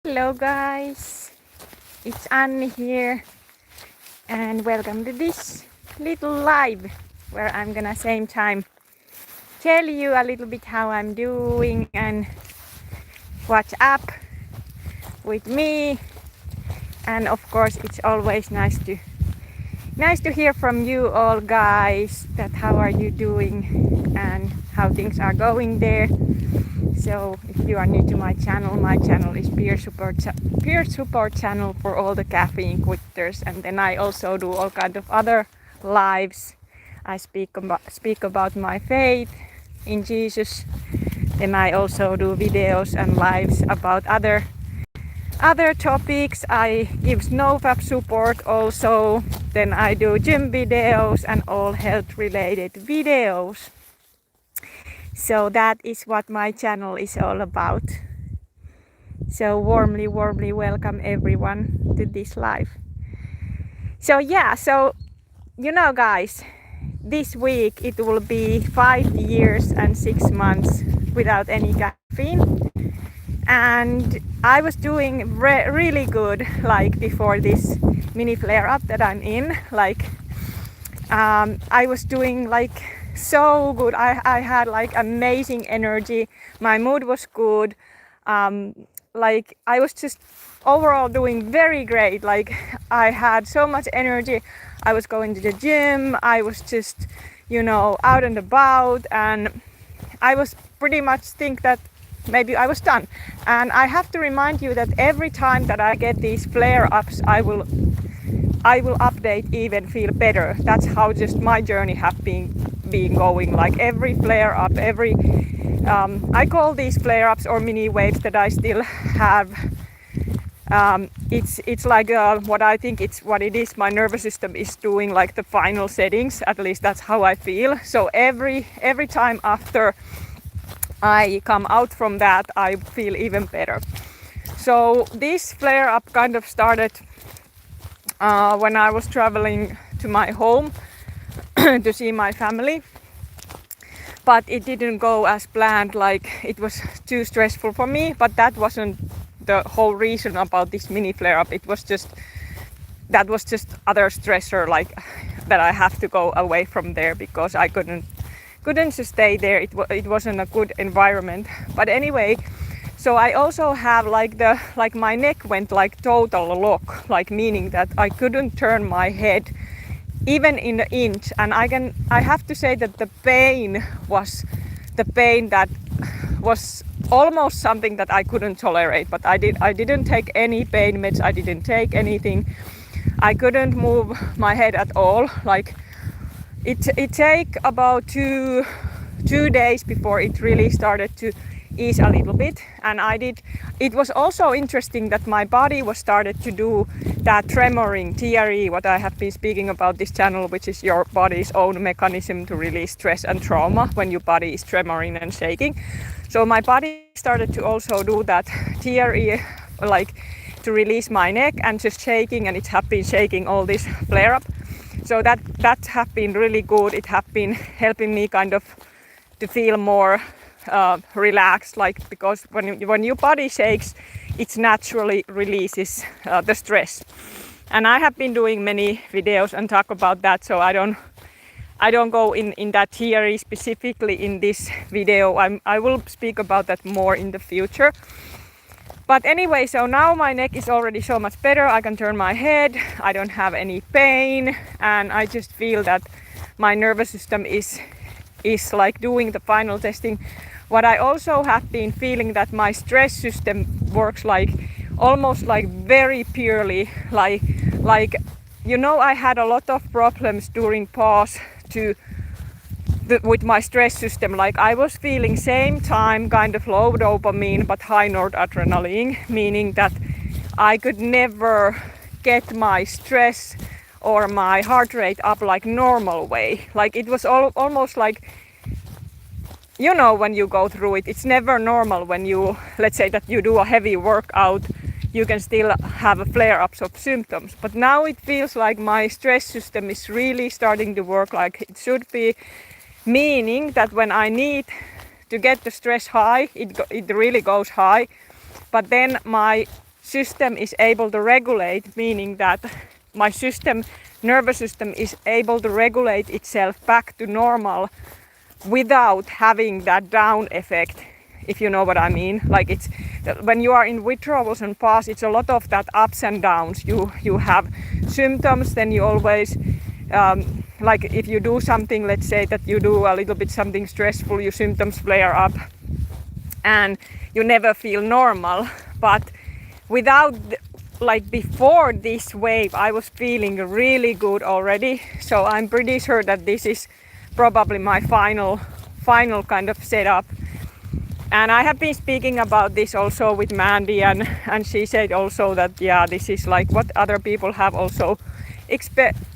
Hello guys, it's Annie here and welcome to this little live where I'm gonna same time tell you a little bit how I'm doing and what's up with me, and of course it's always nice to hear from you all guys, that how are you doing and how things are going there. So if you are new to my channel is peer support channel for all the caffeine quitters, and then I also do all kind of other lives. I speak about my faith in Jesus. Then I also do videos and lives about other topics. I give snowfab support also. Then I do gym videos and all health related videos. So that is what my channel is all about. So warmly welcome everyone to this live. So yeah, you know guys, this week it will be 5 years and 6 months without any caffeine. And I was doing really good, like before this mini flare up that I'm in. Like I was doing like so good. I had like amazing energy. My mood was good. Like I was just overall doing very great. Like I had so much energy. I was going to the gym. I was just, out and about, and I was pretty much think that maybe I was done. And I have to remind you that every time that I get these flare-ups, I will update, even feel better. That's how just my journey have been going. Like every flare up, I call these flare ups or mini waves that I still have. It's like what I think what it is. My nervous system is doing like the final settings. At least that's how I feel. So every time after I come out from that, I feel even better. So this flare up kind of started when I was traveling to my home to see my family, but it didn't go as planned. Like it was too stressful for me, but that wasn't the whole reason about this mini flare up. That was just other stressor, like that I have to go away from there because I couldn't just stay there. It wasn't a good environment. But anyway, so I also have like my neck went like total lock, like meaning that I couldn't turn my head even in an inch. And I have to say that the pain that was almost something that I couldn't tolerate. But I didn't take any pain meds. I didn't take anything. I couldn't move my head at all. Like it take about two days before it really started to ease a little bit. And it was also interesting that my body was started to do that tremoring, TRE, what I have been speaking about this channel, which is your body's own mechanism to release stress and trauma when your body is tremoring and shaking. So my body started to also do that TRE, like to release my neck and just shaking, and it have been shaking all this flare up. So that have been really good. It have been helping me kind of to feel more relaxed, like because when your body shakes, it naturally releases the stress. And I have been doing many videos and talk about that, so I don't go in that theory specifically in this video. I will speak about that more in the future. But anyway, so now my neck is already so much better. I can turn my head. I don't have any pain, and I just feel that my nervous system is like doing the final testing. What I also have been feeling that my stress system works like almost like very purely, like I had a lot of problems during pause with my stress system. Like I was feeling same time kind of low dopamine but high noradrenaline, meaning that I could never get my stress or my heart rate up like normal way. Like it was almost like, when you go through it, it's never normal. When you, let's say that you do a heavy workout, you can still have flare-ups of symptoms. But now it feels like my stress system is really starting to work like it should be, meaning that when I need to get the stress high, it really goes high. But then my system is able to regulate, meaning that my nervous system is able to regulate itself back to normal without having that down effect, if you know what I mean. Like it's when you are in withdrawals and pause, it's a lot of that ups and downs. You have symptoms, then you always like if you do something, let's say that you do a little bit something stressful, your symptoms flare up and you never feel normal. But without like before this wave, I was feeling really good already. So I'm pretty sure that this is probably my final kind of setup. And I have been speaking about this also with Mandy, and she said also that yeah, this is like what other people have also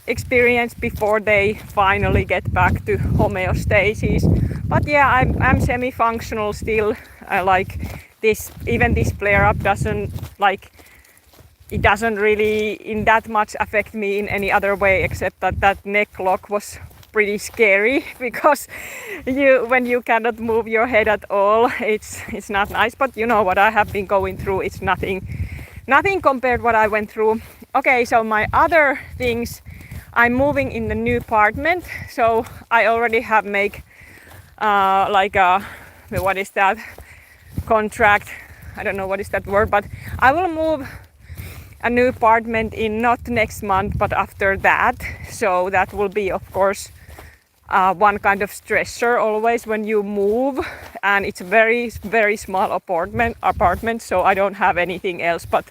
experienced before they finally get back to homeostasis. But yeah, I'm semi-functional still. Like this, even this flare-up doesn't really in that much affect me in any other way, except that neck lock was pretty scary because when you cannot move your head at all, it's not nice. But you know what I have been going through, it's nothing compared what I went through. Okay, so my other things, I'm moving in the new apartment, so I already have make like a, what is that, contract, I don't know what is that word, but I will move a new apartment in not next month but after that. So that will be of course one kind of stressor always when you move, and it's a very very small apartment, so I don't have anything else but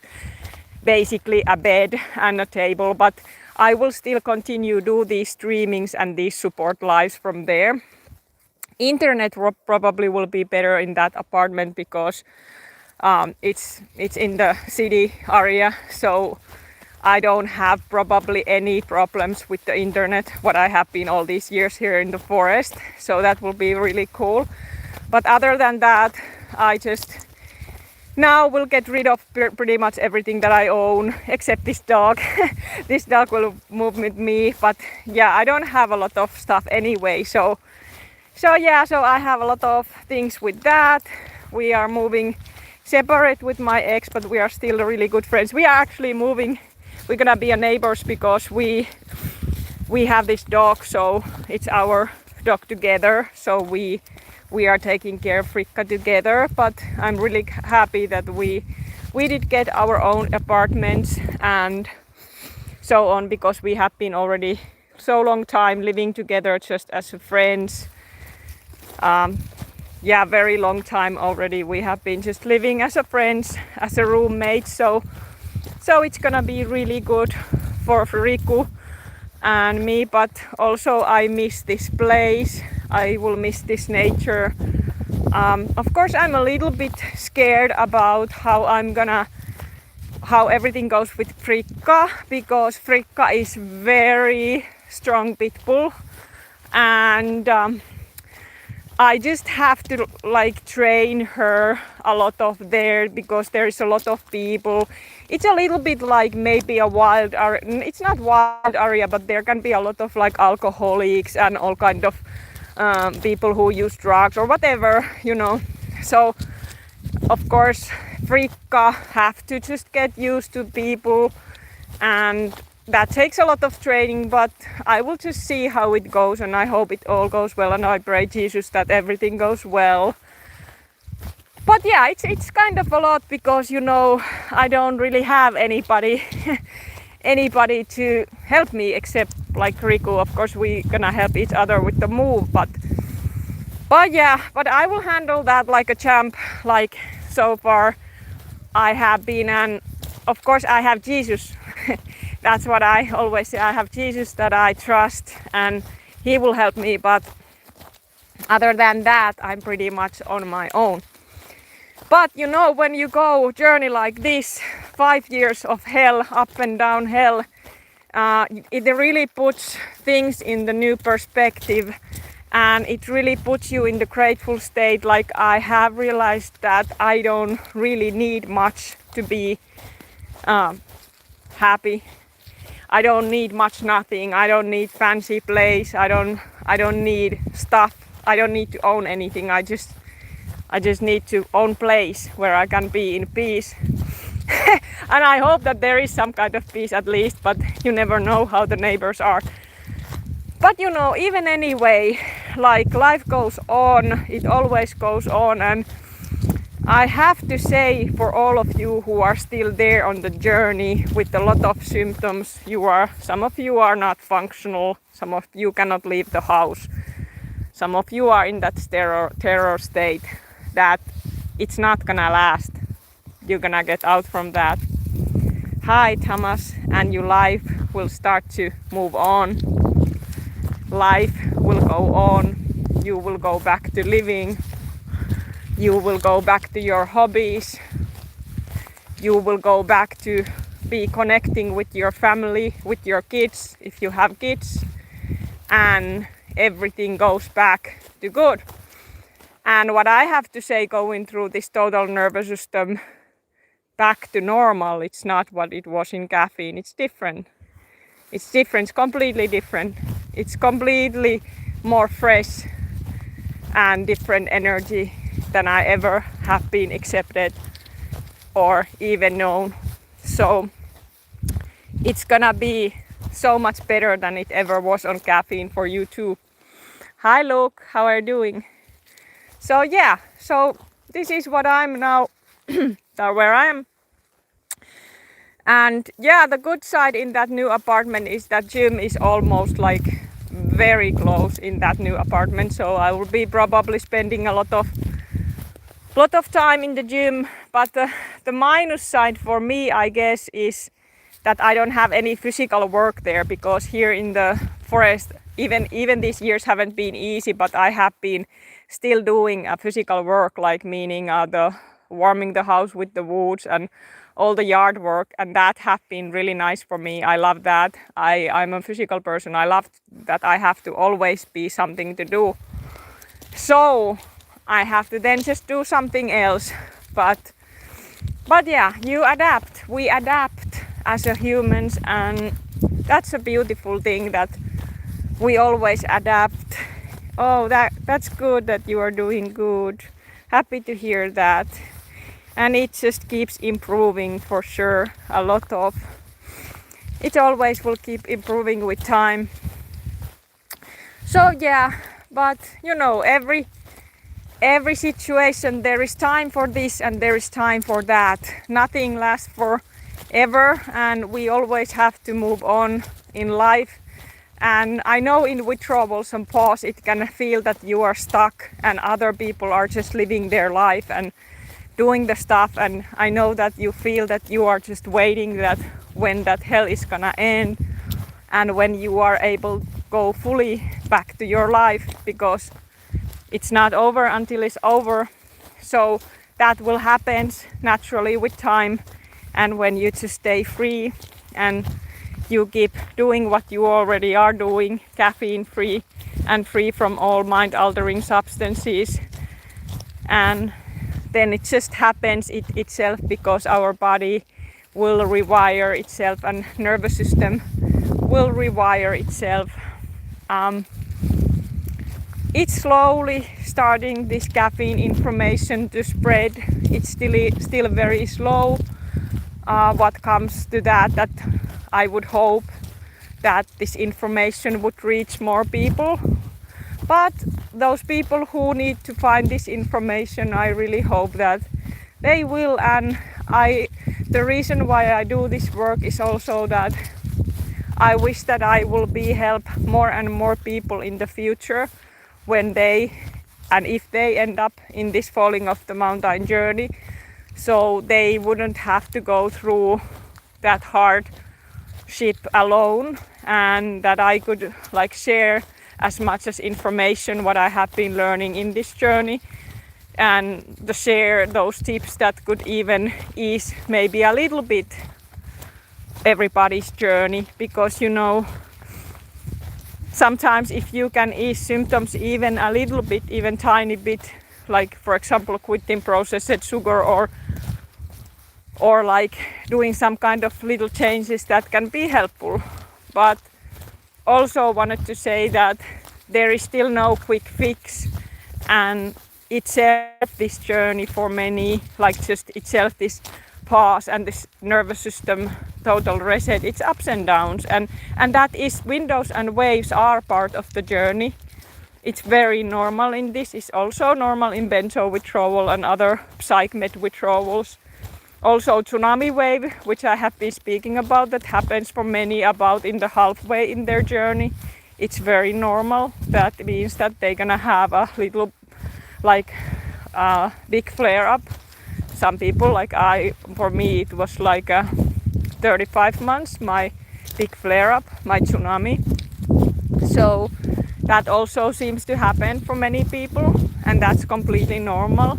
basically a bed and a table. But I will still continue do these streamings and these support lives from there. Internet probably will be better in that apartment because it's in the city area, so I don't have probably any problems with the internet what I have been all these years here in the forest, so that will be really cool. But other than that, I just now will get rid of pretty much everything that I own except this dog. This dog will move with me, but yeah, I don't have a lot of stuff anyway, so yeah, so I have a lot of things with that. We are moving separate with my ex, but we are still really good friends. We are actually moving, we're gonna be neighbors because we have this dog, so it's our dog together, so we are taking care of Frikka together. But I'm really happy that we did get our own apartments and so on, because we have been already so long time living together just as friends. Yeah, very long time already we have been just living as a friends, as a roommate, so it's gonna be really good for Riku and me. But also I miss this place, I will miss this nature. Of course I'm a little bit scared about how everything goes with Frikka, because Frikka is very strong pit bull, and I just have to like train her a lot of there, because there is a lot of people. It's a little bit like maybe a wild area. It's not wild area, but there can be a lot of like alcoholics and all kind of people who use drugs or whatever, you know. So of course Frikka have to just get used to people, and that takes a lot of training, but I will just see how it goes, and I hope it all goes well, and I pray Jesus that everything goes well. But yeah, it's kind of a lot, because you know I don't really have anybody to help me except like Riku. Of course we gonna help each other with the move, but yeah, but I will handle that like a champ. Like so far I have been, and of course I have Jesus. That's what I always say, I have Jesus that I trust and he will help me, but other than that I'm pretty much on my own. But you know, when you go journey like this, 5 years of hell, up and down hell, it really puts things in the new perspective, and it really puts you in the grateful state. Like I have realized that I don't really need much to be happy. I don't need much nothing. I don't need fancy place. I don't need stuff. I don't need to own anything. I just need to own place where I can be in peace. And I hope that there is some kind of peace at least, but you never know how the neighbors are. But you know, even anyway, like life goes on, it always goes on, and I have to say, for all of you who are still there on the journey with a lot of symptoms, some of you are not functional, some of you cannot leave the house, some of you are in that terror state, that it's not gonna last. You're gonna get out from that. Hi Thomas, and your life will start to move on. Life will go on. You will go back to living. You will go back to your hobbies. You will go back to be connecting with your family, with your kids, if you have kids. And everything goes back to good. And what I have to say, going through this total nervous system back to normal, it's not what it was in caffeine. It's different. It's different. It's completely different. It's completely more fresh and different energy than I ever have been accepted or even known. So it's gonna be so much better than it ever was on caffeine for you too. Hi Luke, how are you doing? So yeah, so this is what I'm now, where I am. And yeah, the good side in that new apartment is that gym is almost like very close in that new apartment. So I will be probably spending a lot of time in the gym. But the minus side for me, I guess, is that I don't have any physical work there, because here in the forest, even these years haven't been easy, but I have been still doing physical work, like meaning the warming the house with the woods and all the yard work, and that have been really nice for me. I love that. I'm a physical person. I love that I have to always be something to do. So I have to then just do something else. But yeah, you adapt. We adapt as a humans, and that's a beautiful thing, that we always adapt. Oh, that's good that you are doing good. Happy to hear that. And it just keeps improving for sure. It always will keep improving with time. So yeah, but you know, every situation, there is time for this and there is time for that. Nothing lasts forever, and we always have to move on in life. And I know in withdrawal, some pause, it can feel that you are stuck and other people are just living their life and doing the stuff, and I know that you feel that you are just waiting that when that hell is gonna end and when you are able to go fully back to your life, because it's not over until it's over. So that will happen naturally with time, and when you just stay free and you keep doing what you already are doing, caffeine free and free from all mind altering substances, and then it just happens itself, because our body will rewire itself and nervous system will rewire itself. It's slowly starting, this caffeine information, to spread. It's still very slow. What comes to that I would hope that this information would reach more people. But those people who need to find this information, I really hope that they will. And the reason why I do this work is also that I wish that I will be help more and more people in the future, when they and if they end up in this falling off the mountain journey, so they wouldn't have to go through that hardship alone, and that I could like share as much as information what I have been learning in this journey, and to share those tips that could even ease maybe a little bit everybody's journey. Because you know, sometimes if you can ease symptoms even a little bit, even tiny bit, like for example quitting processed sugar or like doing some kind of little changes, that can be helpful. But also wanted to say that there is still no quick fix, and itself this journey for many, like just itself this pause and this nervous system total reset. It's ups and downs, and that is, windows and waves are part of the journey. It's very normal in this. It's also normal in benzo withdrawal and other psych med withdrawals. Also tsunami wave, which I have been speaking about, that happens for many about in the halfway in their journey. It's very normal. That means that they're gonna have a little like big flare up. Some people, like for me it was like 35 months, my big flare up, my tsunami. So that also seems to happen for many people, and that's completely normal.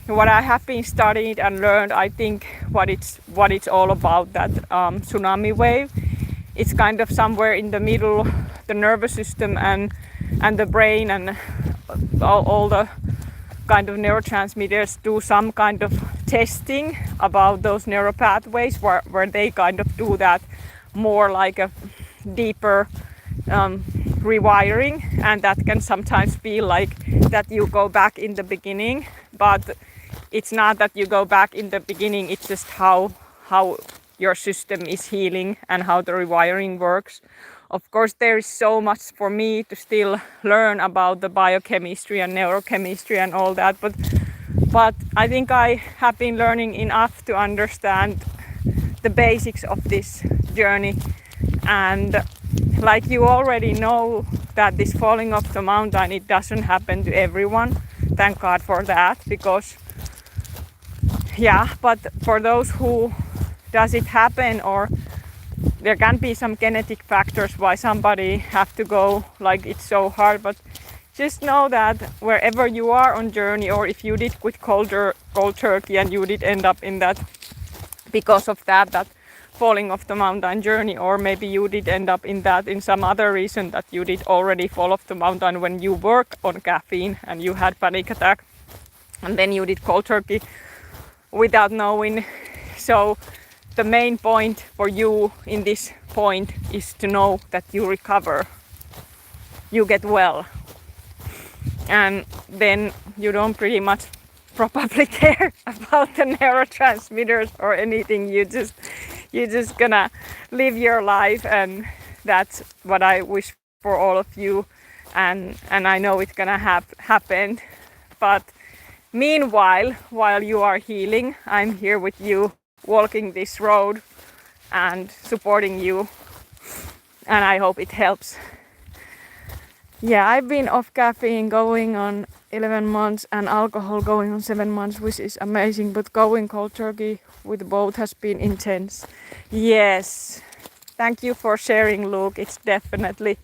What I have been studied and learned, I think what it's all about, that tsunami wave, it's kind of somewhere in the middle, the nervous system and the brain and all the kind of neurotransmitters do some kind of testing about those neural pathways, where they kind of do that more like a deeper rewiring, and that can sometimes be like that you go back in the beginning, but it's not that you go back in the beginning, it's just how your system is healing and how the rewiring works. Of course, there is so much for me to still learn about the biochemistry and neurochemistry and all that, but I think I have been learning enough to understand the basics of this journey. And like you already know that this falling off the mountain, it doesn't happen to everyone. Thank God for that, because but for those who does it happen, or there can be some genetic factors why somebody have to go, like it's so hard, but just know that wherever you are on journey, or if you did quit cold turkey and you did end up in that because of that falling off the mountain journey, or maybe you did end up in that in some other reason, that you did already fall off the mountain when you work on caffeine and you had panic attack, and then you did cold turkey without knowing. So the main point for you in this point is to know that you recover, you get well, and then you don't pretty much probably care about the neurotransmitters or anything. You're just gonna live your life, and that's what I wish for all of you, and I know it's gonna happen. But meanwhile, while you are healing, I'm here with you, walking this road and supporting you, and I hope it helps. I've been off caffeine going on 11 months and alcohol going on 7 months, which is amazing, but going cold turkey with both has been intense. Yes, thank you for sharing, Luke. It's definitely,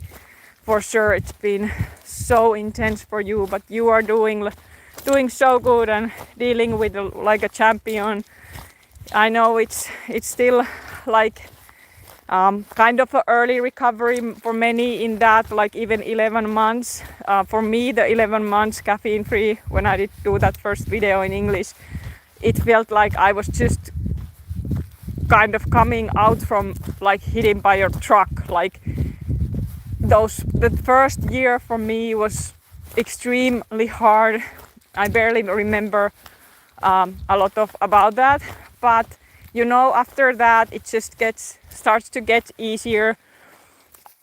for sure, it's been so intense for you, but you are doing so good and dealing with like a champion. I know it's still like kind of an early recovery for many in that, like even 11 months. For me, the 11 months caffeine-free, when I did do that first video in English, it felt like I was just kind of coming out from like hitting by a truck. Like the first year for me was extremely hard. I barely remember a lot about that, but after that it just starts to get easier,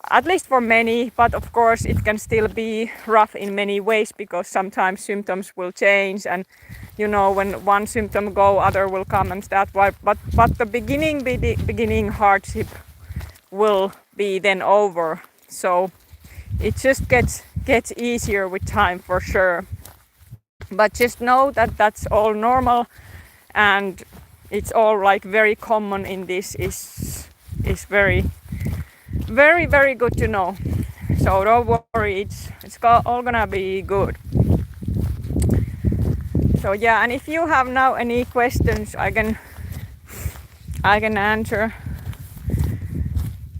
at least for many. But of course it can still be rough in many ways, because sometimes symptoms will change, and when one symptom go, other will come, and that's why. But the beginning hardship will be then over, so it just gets easier with time, for sure. But just know that that's all normal, and it's all like very common in this is very, very, very good to know. So don't worry, it's all gonna be good. So and if you have now any questions, I can answer.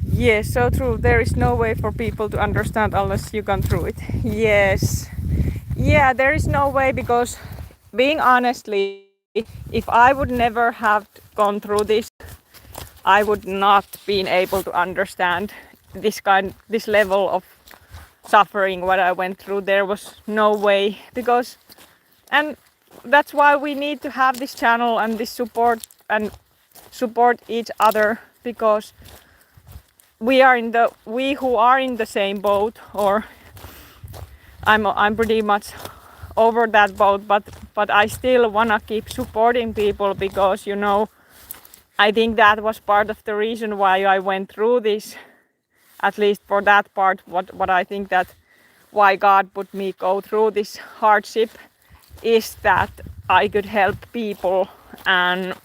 Yes, so true. There is no way for people to understand unless you gone through it. Yes. Yeah, there is no way, because being honestly, if I would never have gone through this, I would not been able to understand this level of suffering what I went through. There was no way, because, and that's why we need to have this channel and this support and support each other, because we who are in the same boat, or I'm pretty much over that boat, but I still wanna keep supporting people, because you know, I think that was part of the reason why I went through this, at least for that part, what I think that why God put me go through this hardship is that I could help people, and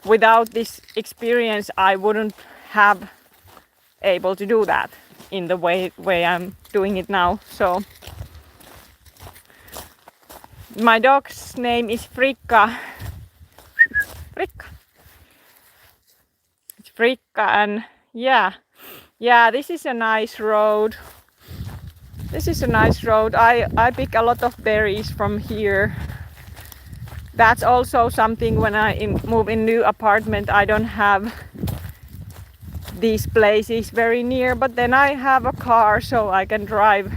without this experience I wouldn't have able to do that in the way I'm doing it now. So my dog's name is Frikka. It's Frikka, and yeah, this is a nice road. I pick a lot of berries from here. That's also something, when I move in new apartment, I don't have these places very near, but then I have a car, so I can drive,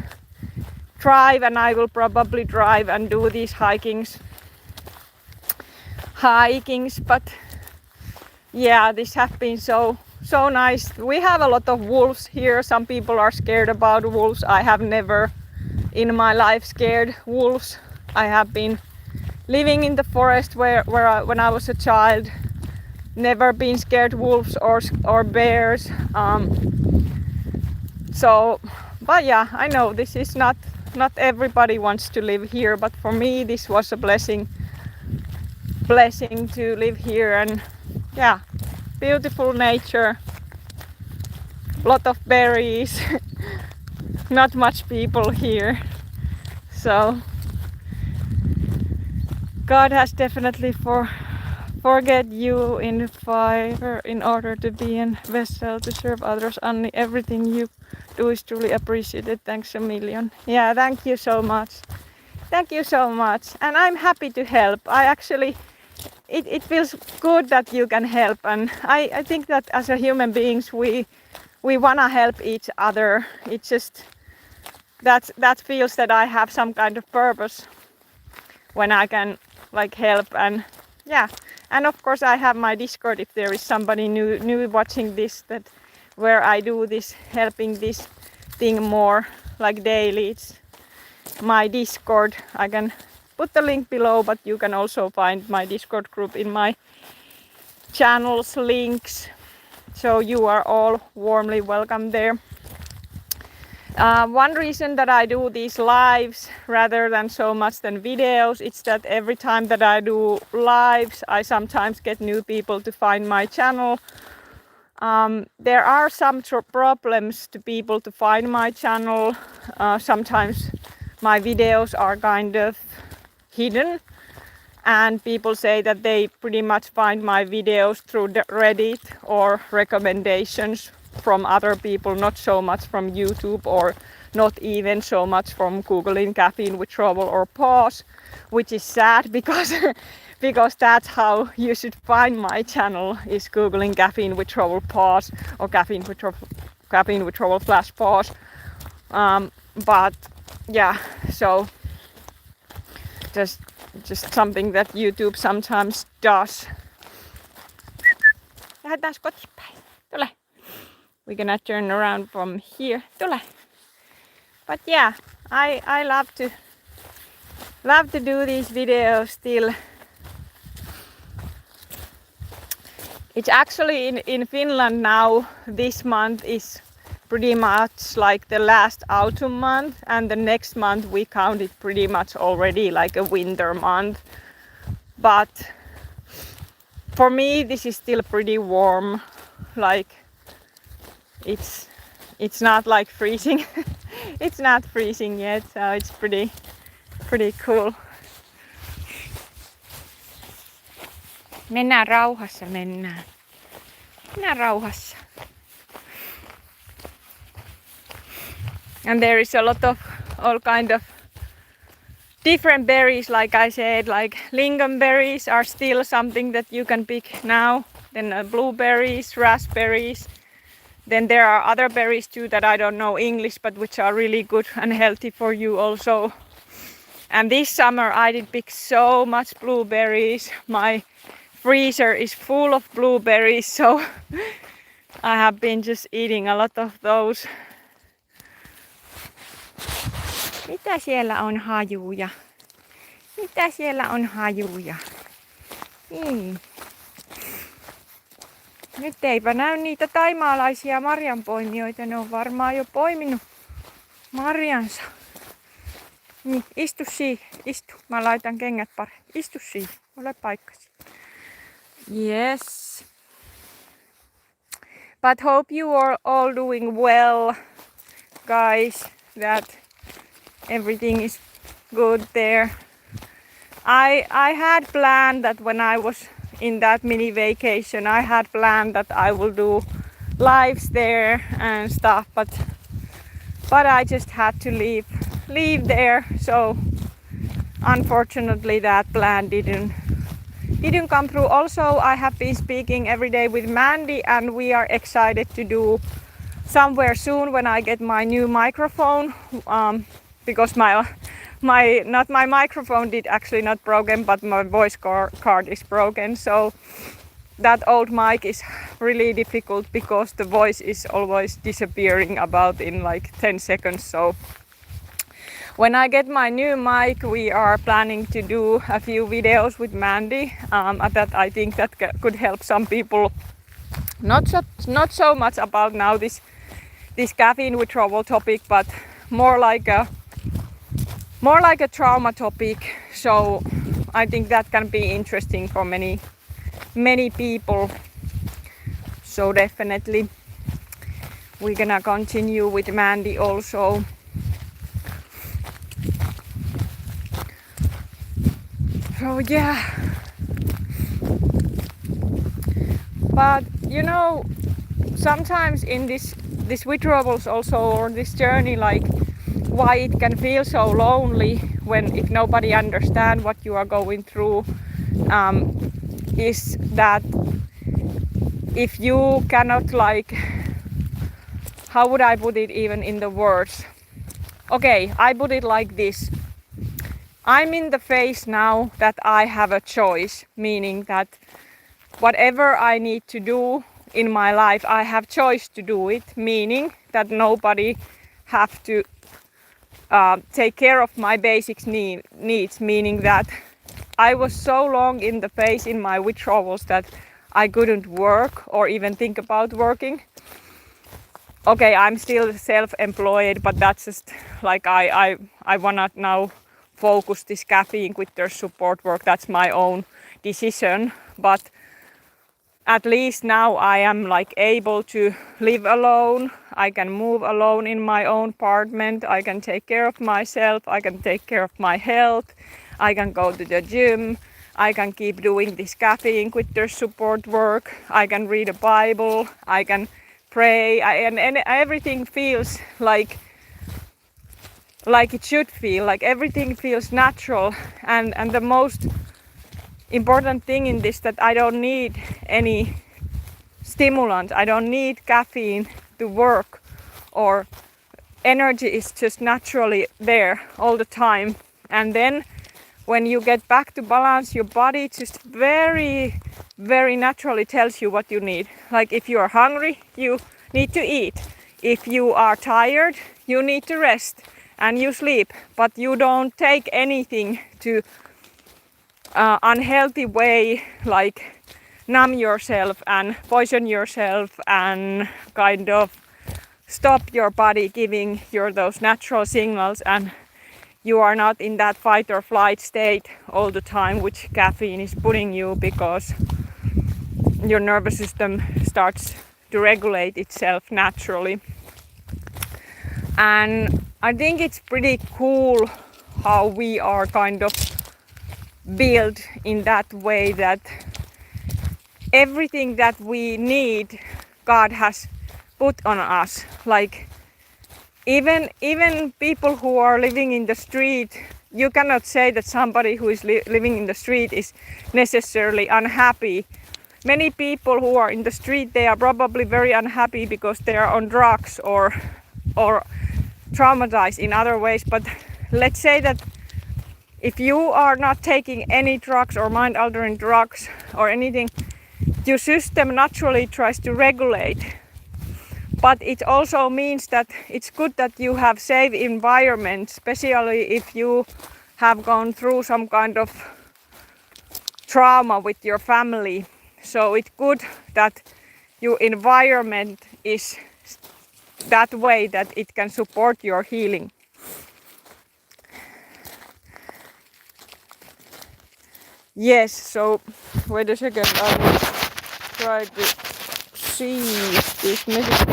and I will probably drive and do these hikings. But yeah, this has been so nice. We have a lot of wolves here. Some people are scared about wolves. I have never in my life scared wolves. I have been living in the forest when I was a child. Never been scared wolves or bears. But yeah, I know this is not everybody wants to live here, but for me this was a blessing to live here. And yeah, beautiful nature, lot of berries, not much people here. So God has definitely forget you in fire in order to be a vessel to serve others. And everything you do is truly appreciated. Thanks a million. Yeah, thank you so much. And I'm happy to help. I actually, it feels good that you can help, and I think that as a human beings we wanna help each other. It's just that feels that I have some kind of purpose when I can like help. And yeah, and of course I have my Discord if there is somebody new watching this, that where I do this helping this thing more like daily. It's my Discord. I can put the link below, but you can also find my Discord group in my channel's links, so you are all warmly welcome there. One reason that I do these lives rather than so much than videos, it's that every time that I do lives I sometimes get new people to find my channel. There are some problems to people to find my channel. Sometimes my videos are kind of hidden, and people say that they pretty much find my videos through the Reddit or recommendations from other people, not so much from YouTube, or not even so much from googling caffeine withdrawal or pause, which is sad because because that's how you should find my channel, is googling caffeine withdrawal pause or caffeine withdrawal flash pause. But yeah, so just something that YouTube sometimes does. Lähdetään kotipäin. Tule. We're gonna turn around from here. Tule. But yeah, I love to do these videos still. It's actually in Finland now, this month is pretty much like the last autumn month, and the next month we count it pretty much already like a winter month. But for me this is still pretty warm, like it's not like freezing. It's not freezing yet, so it's pretty cool. Mennään rauhassa, mennään rauhassa. And there is a lot of all kind of different berries, like I said, like lingonberries are still something that you can pick now. Then blueberries, raspberries. Then there are other berries too that I don't know English, but which are really good and healthy for you also. And this summer I did pick so much blueberries. My freezer is full of blueberries, so I have been just eating a lot of those. Mitä siellä on hajuja? Mitä siellä on hajuja? Niin. Nyt eipä näy niitä taimaalaisia marjanpoimijoita. Ne on varmaan jo poiminut marjansa. Niin, istu siihen. Istu. Mä laitan kengät paremmin. Istu siihen. Ole paikkasi. Yes. But hope you are all doing well, guys. That everything is good there. I had planned that when I was in that mini vacation, I had planned that I will do lives there and stuff, but I just had to leave there. So unfortunately that plan didn't come through. Also, I have been speaking every day with Mandy, and we are excited to do somewhere soon when I get my new microphone, because my microphone did actually not broken, but my voice card is broken. So that old mic is really difficult because the voice is always disappearing about in like 10 seconds. So when I get my new mic, we are planning to do a few videos with Mandy that I think that could help some people. Not so much about now this caffeine withdrawal topic, but more like a trauma topic. So I think that can be interesting for many people. So definitely we're gonna continue with Mandy also. So yeah, but you know, sometimes in this withdrawals also, or this journey, like why it can feel so lonely when if nobody understands what you are going through, is that if you cannot, like, how would I put it even in the words? Okay, I put it like this. I'm in the phase now that I have a choice, meaning that whatever I need to do in my life, I have choice to do it, meaning that nobody have to take care of my basic needs, meaning that I was so long in the phase in my withdrawals that I couldn't work or even think about working. Okay, I'm still self-employed, but that's just like I wanna now focus this caffeine with their support work. That's my own decision, but at least now I am like able to live alone. I can move alone in my own apartment. I can take care of myself. I can take care of my health. I can go to the gym. I can keep doing this caffeine with their support work. I can read a Bible. I can pray. And everything feels like it should feel. Like everything feels natural. And the most important thing in this, that I don't need any stimulant. I don't need caffeine to work, or energy is just naturally there all the time. And then when you get back to balance, your body just very, very naturally tells you what you need. Like if you are hungry, you need to eat. If you are tired, you need to rest and you sleep, but you don't take anything to unhealthy way, like numb yourself and poison yourself and kind of stop your body giving you those natural signals, and you are not in that fight or flight state all the time, which caffeine is putting you, because your nervous system starts to regulate itself naturally. And I think it's pretty cool how we are kind of built in that way, that everything that we need, God has put on us. Like even people who are living in the street, you cannot say that somebody who is living in the street is necessarily unhappy. Many people who are in the street, they are probably very unhappy because they are on drugs or traumatized in other ways. But let's say that if you are not taking any drugs or mind altering drugs or anything, your system naturally tries to regulate. But it also means that it's good that you have safe environment, especially if you have gone through some kind of trauma with your family. So it's good that your environment is that way that it can support your healing. Yes, so wait a second, I will try to see if this message.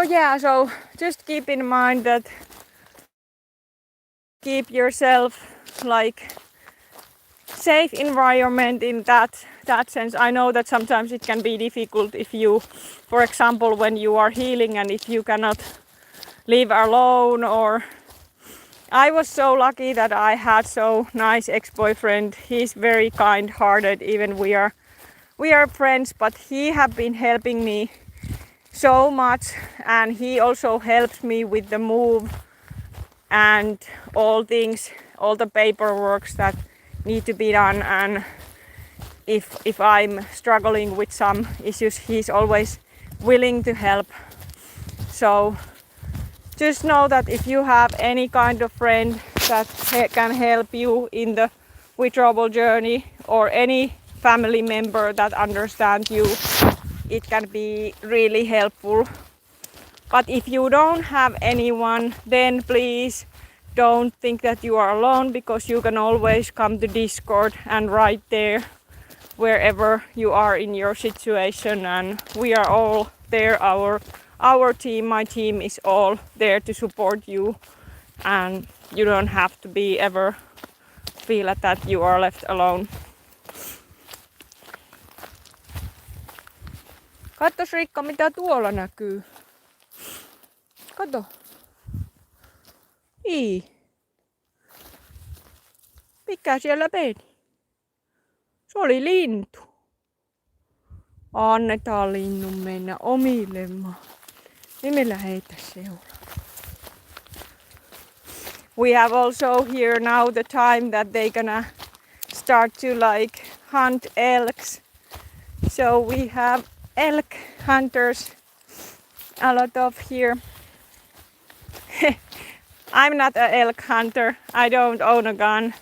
Yeah, so just keep in mind that keep yourself like safe environment in that sense. I know that sometimes it can be difficult if you, for example, when you are healing and if you cannot live alone, or I was so lucky that I had so nice ex-boyfriend. He's very kind-hearted, even we are friends, but he have been helping me so much, and he also helps me with the move and all things, all the paperwork that need to be done. And if I'm struggling with some issues, he's always willing to help. So just know that if you have any kind of friend that can help you in the withdrawal journey, or any family member that understands you, it can be really helpful. But if you don't have anyone, then please don't think that you are alone, because you can always come to Discord and write there wherever you are in your situation, and we are all there. Our team, my team, is all there to support you, and you don't have to be ever feel that you are left alone. Katsos Riikka, mitä tuolla näkyy? Kato. Mikä siellä meni? Se oli lintu. Annetaan linnun mennä omille maan. Ei me lähetä seuraan. We have also here now the time that they gonna start to like hunt elks. So we have elk hunters a lot of here. I'm not an elk hunter. I don't own a gun.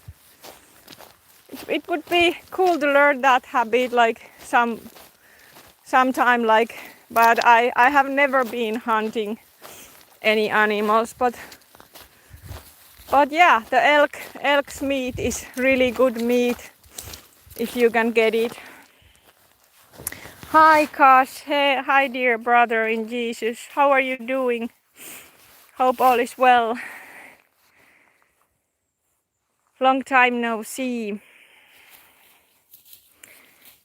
It would be cool to learn that habit like sometime, like, but I have never been hunting any animals, but yeah, the elk's meat is really good meat if you can get it. Hi Kash, hey, hi dear brother in Jesus, how are you doing? Hope all is well. Long time no see.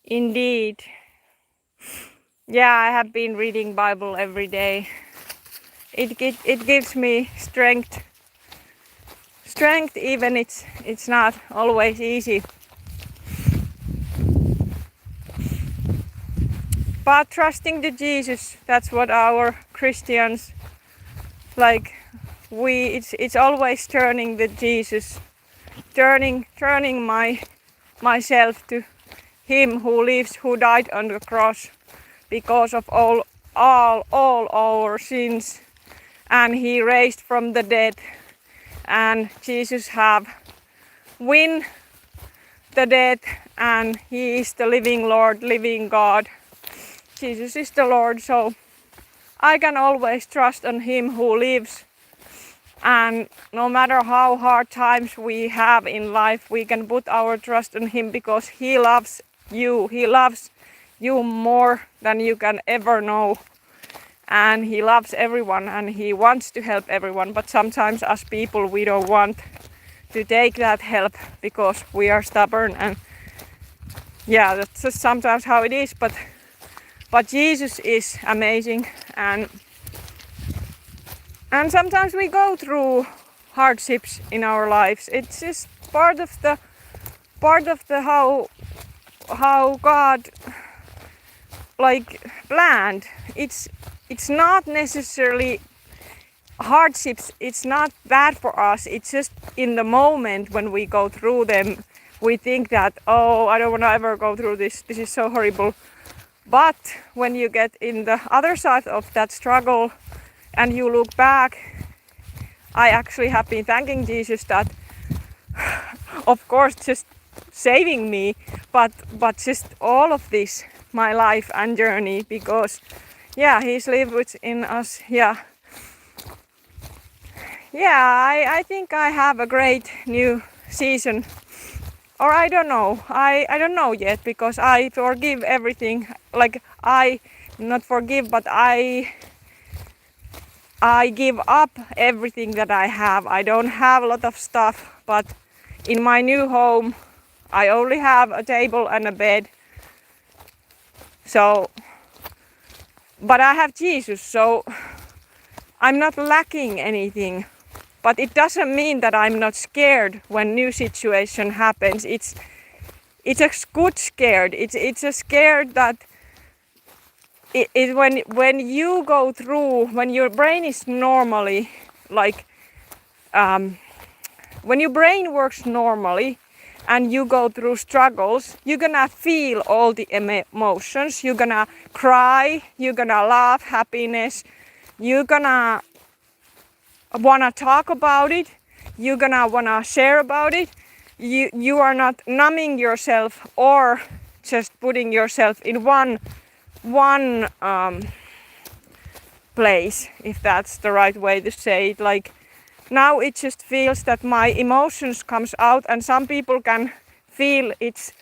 Indeed. Yeah, I have been reading Bible every day. It gives me strength. Strength, even it's not always easy. But trusting to Jesus, that's what our Christians like. It's always turning to Jesus, turning myself to Him who lives, who died on the cross because of all our sins, and He raised from the dead, and Jesus have win the death, and He is the living Lord, living God. Jesus is the Lord, so I can always trust on Him who lives, and no matter how hard times we have in life, we can put our trust on Him, because He loves you. He loves you more than you can ever know, and He loves everyone, and He wants to help everyone. But sometimes as people, we don't want to take that help because we are stubborn, and yeah, that's just sometimes how it is. But Jesus is amazing, and sometimes we go through hardships in our lives. It's just part of the how God like planned. It's not necessarily hardships. It's not bad for us. It's just in the moment when we go through them, we think that, oh, I don't want to ever go through this. This is so horrible. But when you get in the other side of that struggle and you look back, I actually have been thanking Jesus that, of course, just saving me, but just all of this, my life and journey, because yeah, he's lived within us. Yeah, I think I have a great new season, or I don't know. I don't know yet, because I forgive everything. Like I not forgive, but I give up everything that I have. I don't have a lot of stuff, but in my new home I only have a table and a bed. So, but I have Jesus, so I'm not lacking anything. But it doesn't mean that I'm not scared when new situation happens. It's a good scared. It's a scared that when you go through, when your brain is normally like when your brain works normally and you go through struggles, you're gonna feel all the emotions. You're gonna cry, you're gonna laugh, happiness, you're gonna wanna talk about it, you're gonna wanna share about it. You are not numbing yourself or just putting yourself in one place, if that's the right way to say it. Like now it just feels that my emotions comes out, and some people can feel it's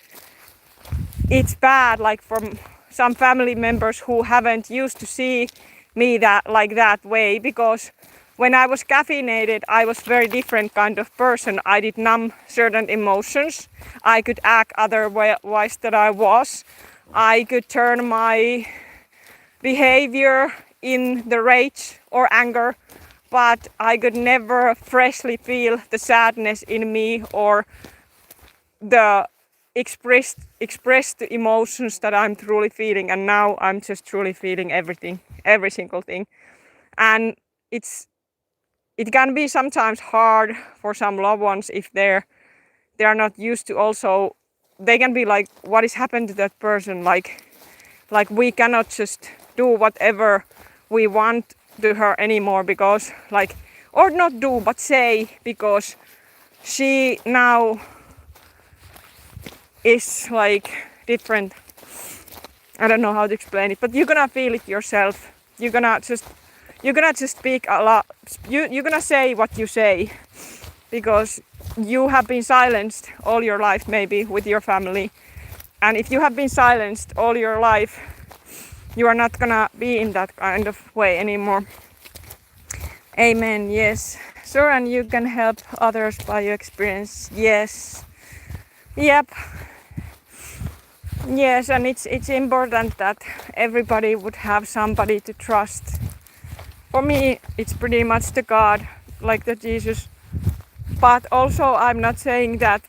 bad, like from some family members who haven't used to see me that way, because when I was caffeinated, I was very different kind of person. I did numb certain emotions. I could act otherwise than I was. I could turn my behavior in the rage or anger, but I could never freshly feel the sadness in me or the express the emotions that I'm truly feeling. And now I'm just truly feeling everything, every single thing. And it can be sometimes hard for some loved ones if they are not used to. Also, they can be like, what is happened to that person? Like we cannot just do whatever we want to her anymore, because like, or not do, but say, because she now is like different. I don't know how to explain it, but you're gonna feel it yourself. You're gonna just speak a lot. You're gonna say what you say, because you have been silenced all your life, maybe with your family. And if you have been silenced all your life, you are not gonna be in that kind of way anymore. Amen. Yes. Sure. And you can help others by your experience. Yes. Yep. Yes. And it's important that everybody would have somebody to trust. For me, it's pretty much the God, like the Jesus. But also, I'm not saying that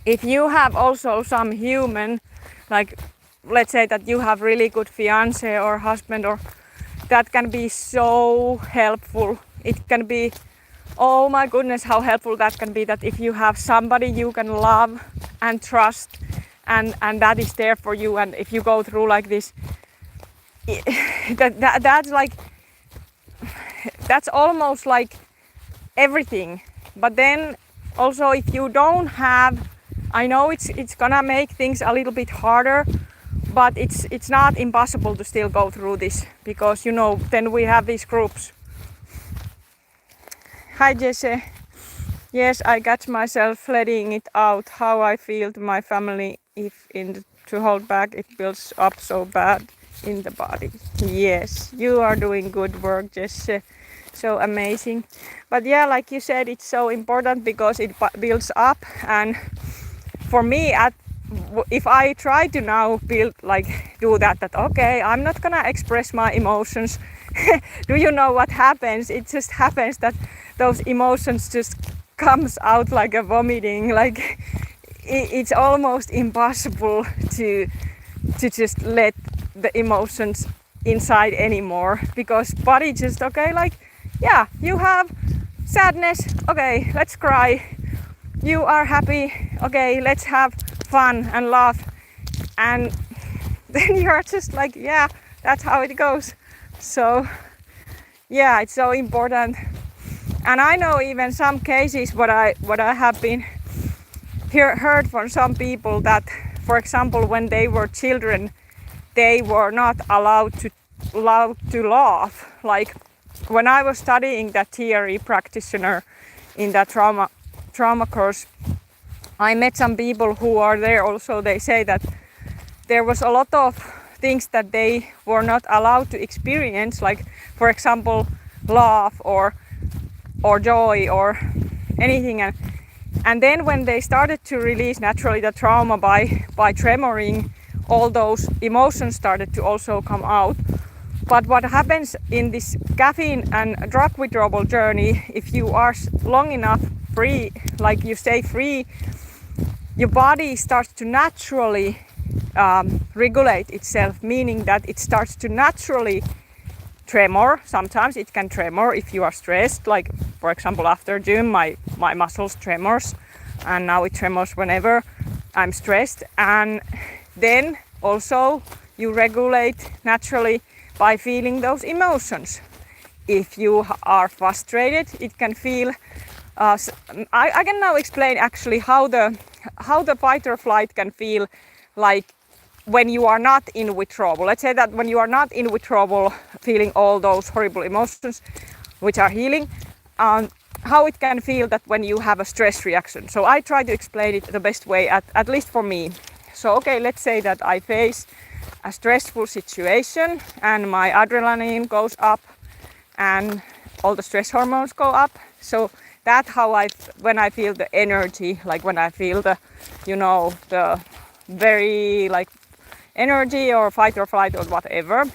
if you have also some human, like let's say that you have really good fiance or husband, or that can be so helpful. It can be, oh my goodness, how helpful that can be, that if you have somebody you can love and trust, and that is there for you. And if you go through like this, that's like, that's almost like everything. But then also, if you don't have, I know it's gonna make things a little bit harder, but it's not impossible to still go through this, because then we have these groups. Hi Jesse. Yes, I catch myself letting it out how I feel to my family. If to hold back, it builds up so bad in the body. Yes, you are doing good work, Jesse. So amazing. But yeah, like you said, it's so important because it builds up. And for me, if I try to now do that okay, I'm not gonna express my emotions. Do you know what happens? It just happens that those emotions just comes out like a vomiting. Like it's almost impossible to just let the emotions inside anymore, because body just, okay, like, yeah, you have sadness, okay, let's cry. You are happy, okay, let's have fun and laugh. And then you're just like, yeah, that's how it goes. So yeah, it's so important. And I know even some cases what I have been heard from some people that, for example, when they were children, they were not allowed to laugh. Like when I was studying that theory practitioner in that trauma course, I met some people who are there also. They say that there was a lot of things that they were not allowed to experience, like for example laugh or joy or anything. And then when they started to release naturally the trauma by tremoring, all those emotions started to also come out. But what happens in this caffeine and drug withdrawal journey, if you are long enough free, like you stay free, your body starts to naturally regulate itself, meaning that it starts to naturally tremor. Sometimes it can tremor if you are stressed, like for example after gym my muscles tremors, and now it tremors whenever I'm stressed. And then also you regulate naturally by feeling those emotions. If you are frustrated, it can feel I can now explain actually how the fight or flight can feel like when you are not in withdrawal. Let's say that when you are not in withdrawal, feeling all those horrible emotions which are healing, how it can feel that when you have a stress reaction. So I try to explain it the best way, at least for me. So okay, let's say that I face a stressful situation and my adrenaline goes up and all the stress hormones go up. So that's how when I feel the energy, like when I feel the, the very like energy or fight or flight or whatever.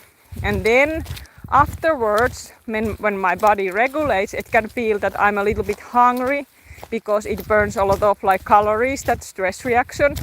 And then afterwards, when my body regulates, it can feel that I'm a little bit hungry because it burns a lot of like calories, that stress reaction.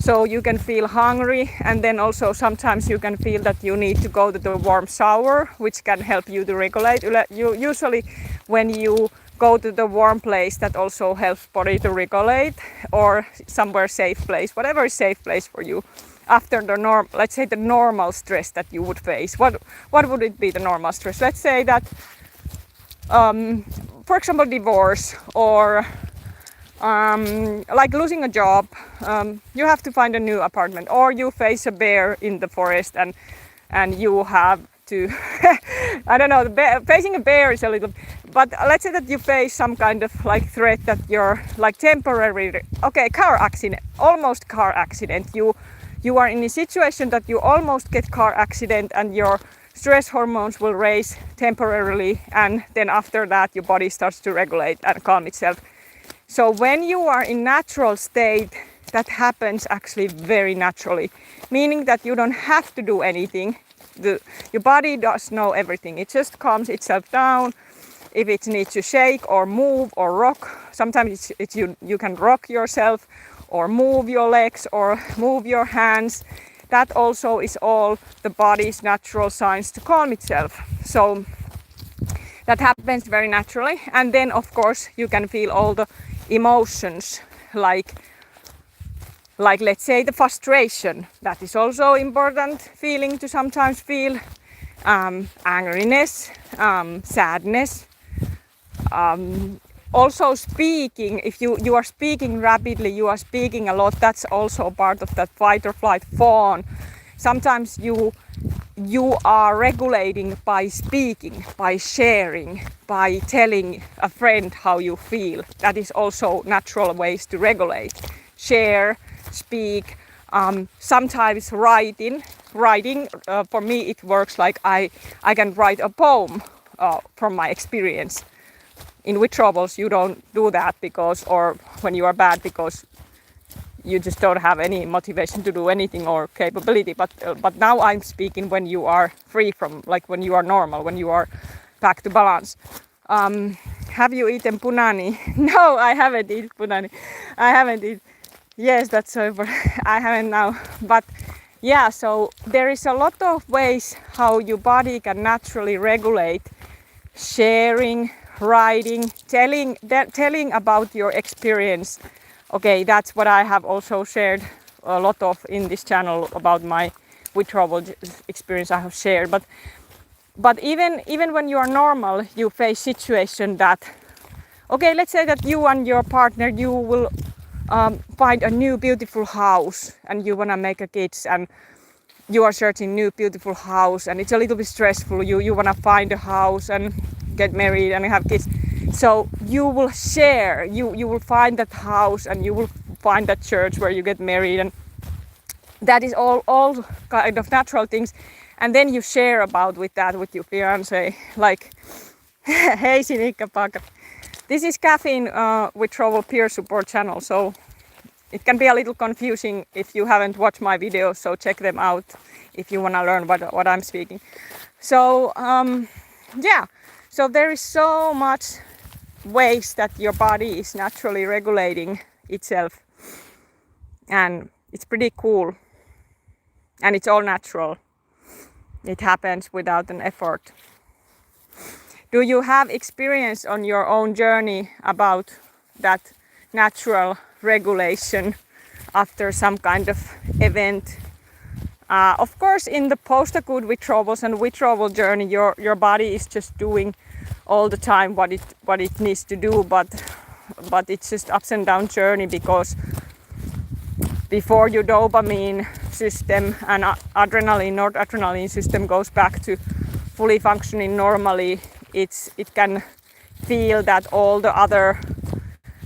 So you can feel hungry, and then also sometimes you can feel that you need to go to the warm shower, which can help you to regulate. Usually when you go to the warm place, that also helps body to regulate, or somewhere safe place, whatever is safe place for you. After the let's say the normal stress that you would face, what would it be, the normal stress? Let's say that, for example, divorce, or like losing a job, you have to find a new apartment, or you face a bear in the forest and you have to, I don't know, facing a bear is a little, but let's say that you face some kind of like threat that you're like temporary, okay, car accident, almost car accident. You are in a situation that you almost get car accident and your stress hormones will raise temporarily, and then after that your body starts to regulate and calm itself. So when you are in natural state, that happens actually very naturally, meaning that you don't have to do anything. Your body does know everything. It just calms itself down. If it needs to shake or move or rock, sometimes you can rock yourself or move your legs or move your hands. That also is all the body's natural signs to calm itself. So that happens very naturally. And then of course you can feel all the emotions, like let's say the frustration. That is also important feeling to sometimes feel. Angriness, sadness, also speaking. If you are speaking rapidly, you are speaking a lot, that's also part of that fight or flight fawn. Sometimes you are regulating by speaking, by sharing, by telling a friend how you feel. That is also natural ways to regulate. Share, speak, sometimes writing. For me it works like I can write a poem from my experience. In withdrawals you don't do that or when you are bad, because you just don't have any motivation to do anything or capability. But now I'm speaking when you are free from, like when you are normal, when you are back to balance. Have you eaten punani? No, I haven't eaten punani. I haven't eaten. Yes, that's so important. I haven't now. But yeah, so there is a lot of ways how your body can naturally regulate. Sharing, writing, telling about your experience. Okay, that's what I have also shared a lot of in this channel about my withdrawal experience I have shared. But even when you are normal, you face situation that, okay, let's say that you and your partner, you will find a new beautiful house and you wanna make a kids, and you are searching new beautiful house and it's a little bit stressful. You wanna find a house and get married and have kids. So you will share, you will find that house and you will find that church where you get married, and that is all kind of natural things. And then you share about with your fiance, like, hey Sinikka Paka. This is Caffeine Withdrawal peer support channel, so it can be a little confusing if you haven't watched my videos, so check them out if you want to learn what I'm speaking. So yeah, so there is so much ways that your body is naturally regulating itself, and it's pretty cool, and it's all natural. It happens without an effort. Do you have experience on your own journey about that natural regulation after some kind of event? Of course, in the post-acute withdrawals and withdrawal journey, your body is just doing all the time what it needs to do, but it's just ups and down journey, because before your dopamine system and noradrenaline system goes back to fully functioning normally, it can feel that all the other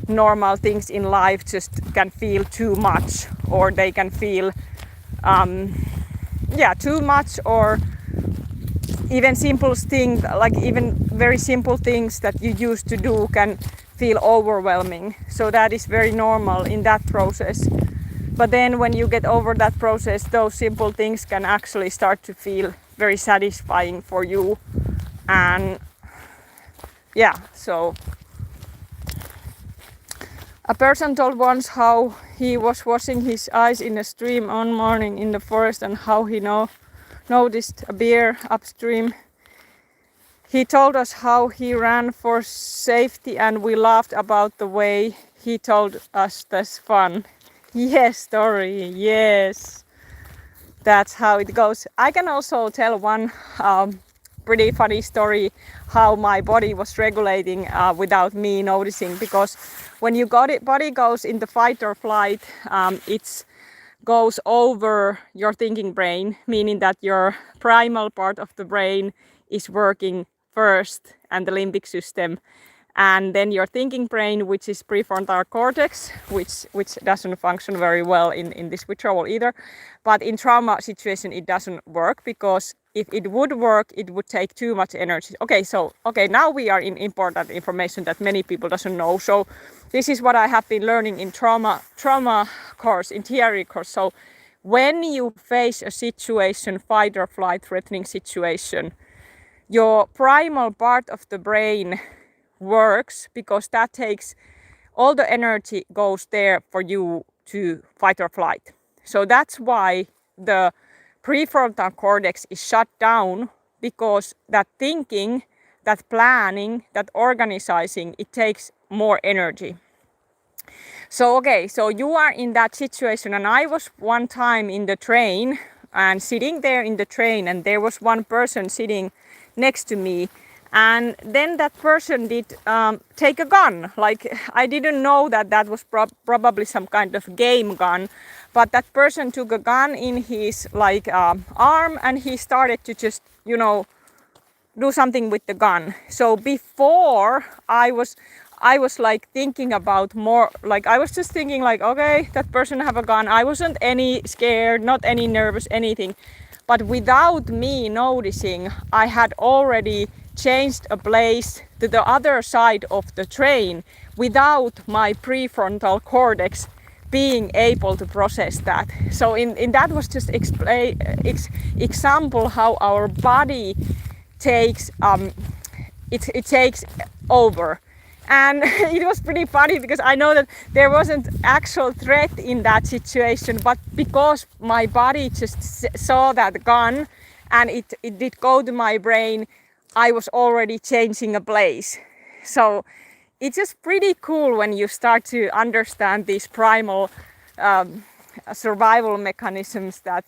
normal things in life just can feel too much, or they can feel too much, or even simple things, like even very simple things that you used to do can feel overwhelming. So that is very normal in that process. But then when you get over that process, those simple things can actually start to feel very satisfying for you. And yeah, so a person told once how he was washing his eyes in a stream one morning in the forest, and how he noticed a bear upstream. He told us how he ran for safety, and we laughed about the way he told us this fun. Yes, story, yes. That's how it goes. I can also tell one pretty funny story how my body was regulating without me noticing, because when your body goes into fight or flight, it goes over your thinking brain, meaning that your primal part of the brain is working first, and the limbic system, and then your thinking brain, which is prefrontal cortex, which doesn't function very well in this withdrawal either. But in trauma situation it doesn't work, because if it would work, it would take too much energy. Okay, now we are in important information that many people doesn't know. So this is what I have been learning in trauma course, in theory course. So when you face a situation, fight or flight threatening situation, your primal part of the brain works, because that takes all the energy goes there for you to fight or flight. So that's why the prefrontal cortex is shut down, because that thinking, that planning, that organizing, it takes more energy. So so you are in that situation, and I was one time in the train and sitting there in the train, and there was one person sitting next to me, and then that person did take a gun. Like, I didn't know that was probably some kind of game gun, but that person took a gun in his arm, and he started to just do something with the gun. So before I was like thinking about more, like I was just thinking like, okay, that person have a gun. I wasn't any scared, not any nervous, anything. But without me noticing, I had already changed a place to the other side of the train without my prefrontal cortex being able to process that. So in that was just example how our body takes it takes over. And it was pretty funny because I know that there wasn't actual threat in that situation, but because my body just saw that gun and it did go to my brain, I was already changing a place. So it's just pretty cool when you start to understand these primal survival mechanisms that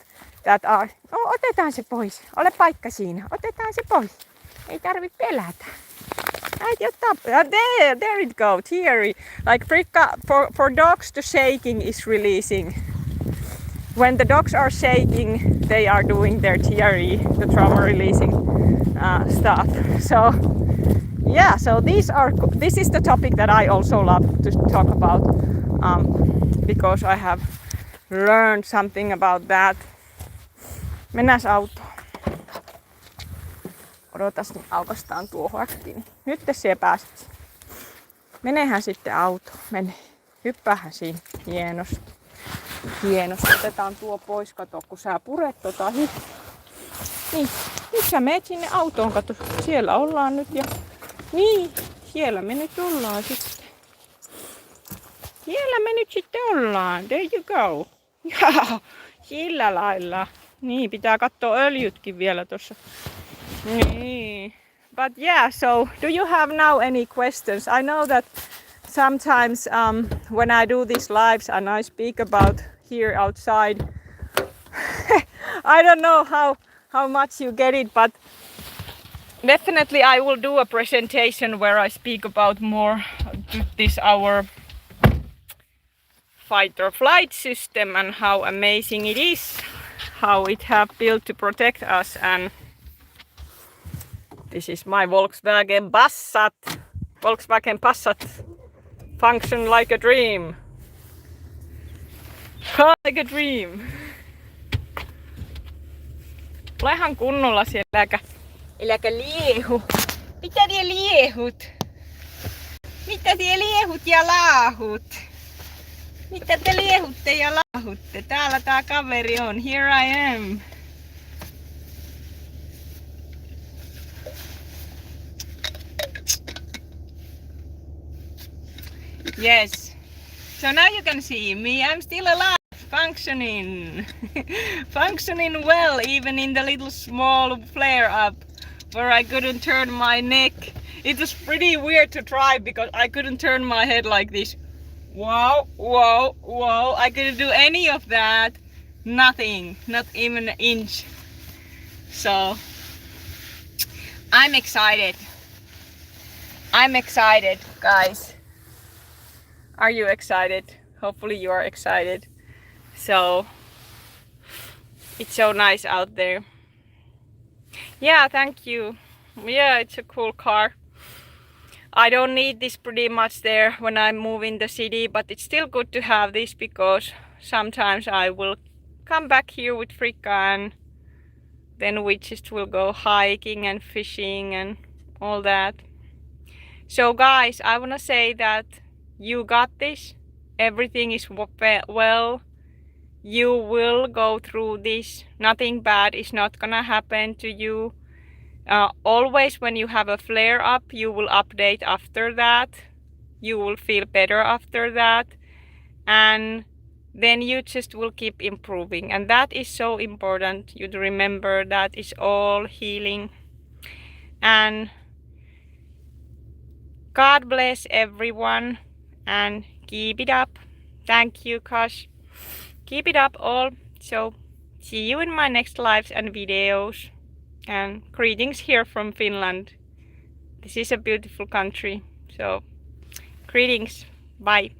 are... Oh, otetaan se pois. Ole paikka siinä. Otetaan se pois. Ei tarvitse pelätä. There it goes, teary. Like for dogs, the shaking is releasing. When the dogs are shaking, they are doing their teary, the trauma releasing stuff. So yeah, so this is the topic that I also love to talk about because I have learned something about that. Mennään autoon. Odotas, niin aukastaan tuo hakki. Nyt siellä pääset. Menehän sitten autoon. Mene. Hyppäähän siinä. Hienosti. Hienosti. Otetaan tuo pois. Kato, kun sä puret tota. Niin. Nyt sä meet sinne autoon. Kato. Siellä ollaan nyt. Ja... Niin. Siellä me nyt ollaan sitten. Siellä me nyt sitten ollaan. There you go. Jaa. Sillä lailla. Niin. Pitää katsoa öljytkin vielä tossa. But yeah, so do you have now any questions? I know that sometimes when I do these lives and I speak about here outside, I don't know how much you get it, but definitely I will do a presentation where I speak about more this our fight or flight system and how amazing it is, how it have built to protect us. And this is my Volkswagen Passat. Function like a dream. Like a dream. Olehan kunnolla siellä, äläkä liehu. Mitä tie liehut? Mitä tie liehut ja laahut? Mitä te liehutte ja laahutte? Täällä tää kaveri on. Here I am. Yes. So now you can see me. I'm still alive, functioning. Functioning well, even in the little small flare up where I couldn't turn my neck. It was pretty weird to try because I couldn't turn my head like this. Whoa, whoa, whoa. I couldn't do any of that. Nothing. Not even an inch. So I'm excited. I'm excited, guys. Are you excited? Hopefully you are excited. So it's so nice out there. Yeah, thank you. Yeah, it's a cool car. I don't need this pretty much there when I move in the city, but it's still good to have this because sometimes I will come back here with Frikka and then we just will go hiking and fishing and all that. So guys, I wanna say that you got this. Everything is well. You will go through this. Nothing bad is not gonna happen to you. Always when you have a flare up, you will update after that. You will feel better after that. And then you just will keep improving. And that is so important. You to remember that it's all healing. And God bless everyone. And keep it up. Thank you, Kash. Keep it up all. So see you in my next lives and videos. And greetings here from Finland. This is a beautiful country. So greetings. Bye.